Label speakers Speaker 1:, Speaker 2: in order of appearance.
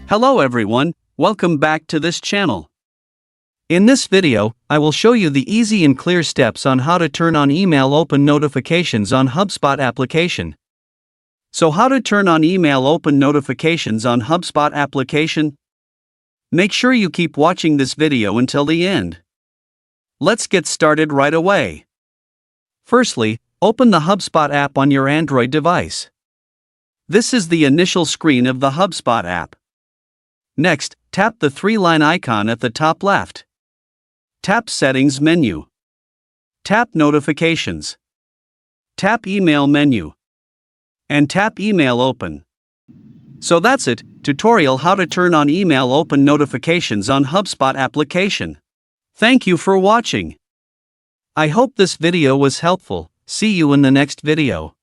Speaker 1: Hello everyone, welcome back to this channel. In this video, I will show you the easy and clear steps on how to turn on email open notifications on HubSpot application. So how to turn on email open notifications on HubSpot application? Make sure you keep watching this video until the end. Let's get started right away. Firstly, open the HubSpot app on your Android device. This is the initial screen of the HubSpot app. Next, tap the three-line icon at the top left. Tap Settings menu. Tap Notifications. Tap Email menu. And tap Email Open. So that's it, tutorial how to turn on email open notifications on HubSpot application. Thank you for watching. I hope this video was helpful. See you in the next video.